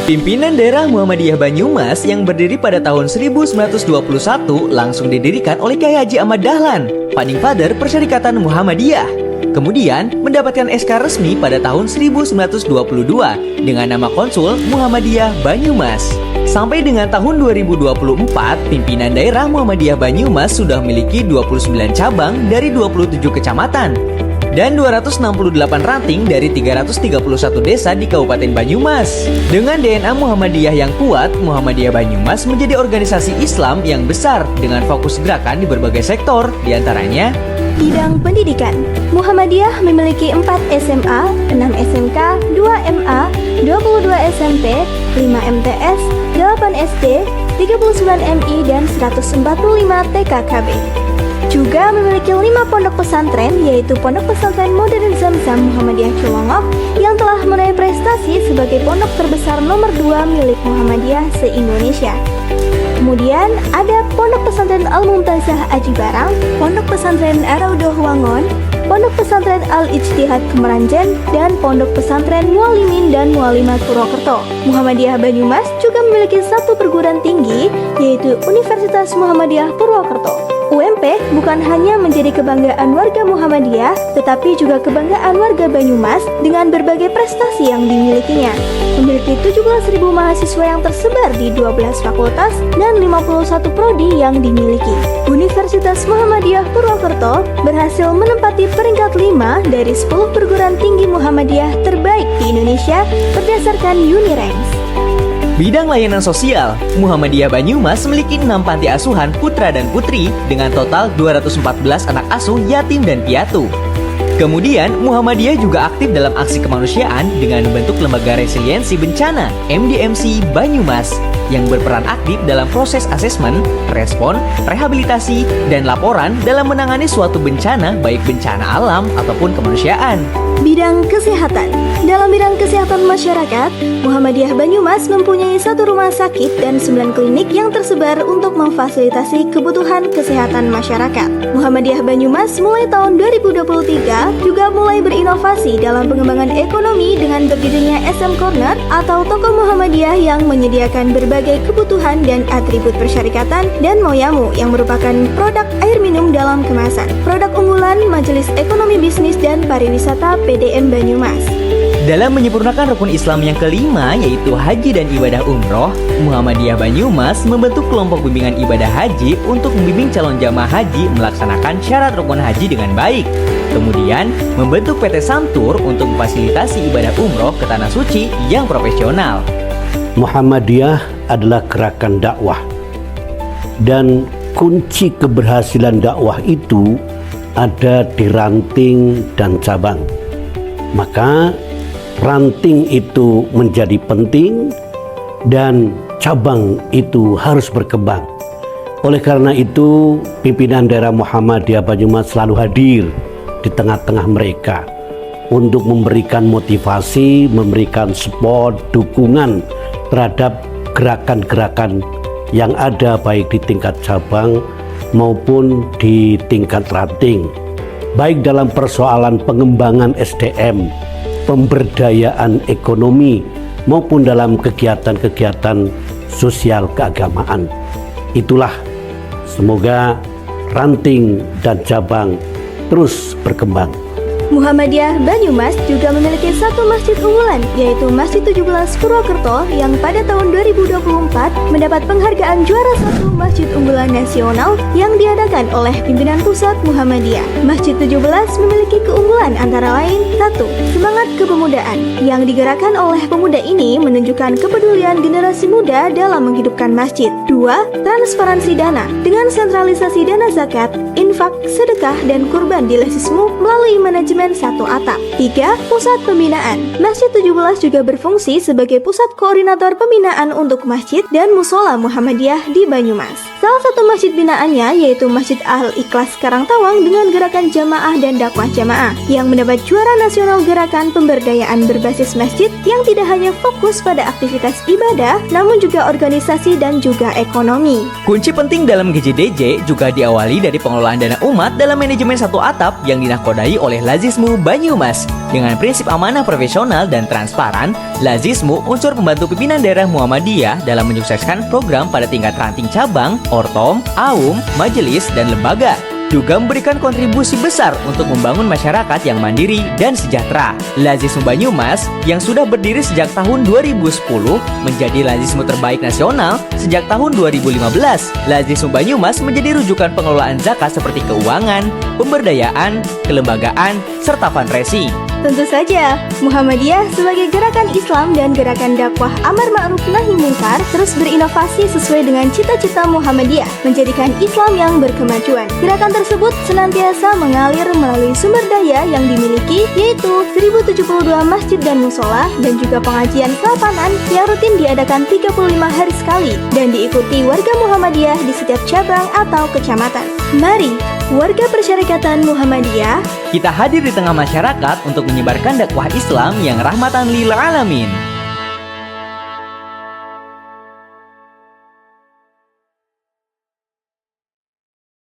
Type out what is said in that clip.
Pimpinan daerah Muhammadiyah Banyumas yang berdiri pada tahun 1921 langsung didirikan oleh Kyai Haji Ahmad Dahlan, Founding Father Persyarikatan Muhammadiyah. Kemudian mendapatkan SK resmi pada tahun 1922 dengan nama Konsul Muhammadiyah Banyumas. Sampai dengan tahun 2024, pimpinan daerah Muhammadiyah Banyumas sudah memiliki 29 cabang dari 27 kecamatan dan 268 ranting dari 331 desa di Kabupaten Banyumas. Dengan DNA Muhammadiyah yang kuat, Muhammadiyah Banyumas menjadi organisasi Islam yang besar dengan fokus gerakan di berbagai sektor, diantaranya bidang pendidikan. Muhammadiyah memiliki 4 SMA, 6 SMK, 2 MA, 22 SMP, 5 MTS, 8 SD, 39 MI, dan 145 TKKB. Juga memiliki 5 pondok pesantren, yaitu Pondok Pesantren Modern Zamzam Muhammadiyah Cilongok yang telah meraih prestasi sebagai pondok terbesar nomor 2 milik Muhammadiyah se-Indonesia. Kemudian ada Pondok Pesantren Al-Mumtazah Aji Barang, Pondok Pesantren Araudoh Wangon, Pondok Pesantren Al-Ijtihad Kemeranjen, dan Pondok Pesantren Mualimin dan Mualimat Purwokerto. Muhammadiyah Banyumas juga memiliki 1 perguruan tinggi, yaitu Universitas Muhammadiyah Purwokerto. UMP bukan hanya menjadi kebanggaan warga Muhammadiyah, tetapi juga kebanggaan warga Banyumas dengan berbagai prestasi yang dimilikinya. Memiliki 17.000 mahasiswa yang tersebar di 12 fakultas dan 51 prodi yang dimiliki. Universitas Muhammadiyah Purwokerto berhasil menempati peringkat 5 dari 10 perguruan tinggi Muhammadiyah terbaik di Indonesia berdasarkan Uniranks. bidang layanan sosial. Muhammadiyah Banyumas memiliki 6 panti asuhan putra dan putri dengan total 214 anak asuh yatim dan piatu. Kemudian, Muhammadiyah juga aktif dalam aksi kemanusiaan dengan membentuk Lembaga Resiliensi Bencana (MDMC) Banyumas yang berperan aktif dalam proses asesmen, respon, rehabilitasi, dan laporan dalam menangani suatu bencana baik bencana alam ataupun kemanusiaan. Bidang kesehatan. Dalam bidang kesehatan masyarakat, Muhammadiyah Banyumas mempunyai 1 rumah sakit dan 9 klinik yang tersebar untuk memfasilitasi kebutuhan kesehatan masyarakat. Muhammadiyah Banyumas mulai tahun 2023 juga mulai berinovasi dalam pengembangan ekonomi dengan berdirinya SM Corner atau toko Muhammadiyah yang menyediakan berbagai kebutuhan dan atribut persyarikatan dan moyamu yang merupakan produk air minum dalam kemasan. Produk unggulan Majelis Ekonomi Bisnis dan Pariwisata PDM Banyumas. Dalam menyempurnakan rukun Islam yang kelima, yaitu haji dan ibadah umroh, Muhammadiyah Banyumas membentuk kelompok bimbingan ibadah haji untuk membimbing calon jamaah haji melaksanakan syarat rukun haji dengan baik. Kemudian, membentuk PT Samtur untuk memfasilitasi ibadah umroh ke Tanah Suci yang profesional. Muhammadiyah adalah gerakan dakwah, dan kunci keberhasilan dakwah itu ada di ranting dan cabang. Maka ranting itu menjadi penting dan cabang itu harus berkembang. Oleh karena itu, pimpinan daerah Muhammadiyah Banyumas selalu hadir di tengah-tengah mereka untuk memberikan motivasi, memberikan support, dukungan terhadap gerakan-gerakan yang ada baik di tingkat cabang maupun di tingkat ranting, baik dalam persoalan pengembangan SDM, pemberdayaan ekonomi, maupun dalam kegiatan-kegiatan sosial keagamaan. Itulah, semoga ranting dan cabang terus berkembang. Muhammadiyah Banyumas juga memiliki 1 masjid unggulan, yaitu Masjid 17 Purwokerto yang pada tahun 2024 mendapat penghargaan juara 1 Masjid Unggulan Nasional yang diadakan oleh pimpinan pusat Muhammadiyah. Masjid 17 memiliki keunggulan antara lain: 1. Semangat kepemudaan yang digerakkan oleh pemuda ini menunjukkan kepedulian generasi muda dalam menghidupkan masjid. 2. Transparansi dana dengan sentralisasi dana zakat, infak, sedekah, dan kurban di Lesismu melalui manajemen 1 atap. 3. Pusat pembinaan. Masjid 17 juga berfungsi sebagai pusat koordinator pembinaan untuk masjid dan musola Muhammadiyah di Banyumas. Salah satu masjid binaannya yaitu Masjid Al-Ikhlas Karangtawang dengan gerakan jamaah dan dakwah jamaah yang mendapat juara nasional gerakan pemberdayaan berbasis masjid yang tidak hanya fokus pada aktivitas ibadah namun juga organisasi dan juga ekonomi. Kunci penting dalam GJDJ juga diawali dari pengelolaan dana dana umat dalam manajemen satu atap yang dinahkodai oleh Lazismu Banyumas. Dengan prinsip amanah profesional dan transparan, Lazismu unsur pembantu pimpinan daerah Muhammadiyah dalam menyukseskan program pada tingkat ranting cabang, ortom, aum, majelis, dan lembaga. Juga memberikan kontribusi besar untuk membangun masyarakat yang mandiri dan sejahtera. Lazismu Banyumas yang sudah berdiri sejak tahun 2010 menjadi Lazismu terbaik nasional sejak tahun 2015. Lazismu Banyumas menjadi rujukan pengelolaan zakat seperti keuangan, pemberdayaan, kelembagaan, serta fundraising. Tentu saja, Muhammadiyah sebagai gerakan Islam dan gerakan dakwah amar ma'ruf nahi munkar terus berinovasi sesuai dengan cita-cita Muhammadiyah, menjadikan Islam yang berkemajuan. Gerakan tersebut senantiasa mengalir melalui sumber daya yang dimiliki, yaitu 1072 masjid dan musola, dan juga pengajian kelapanan yang rutin diadakan 35 hari sekali dan diikuti warga Muhammadiyah di setiap cabang atau kecamatan. Mari, warga Persyarikatan Muhammadiyah, Kita hadir di tengah masyarakat untuk menyebarkan dakwah Islam yang rahmatan lil alamin.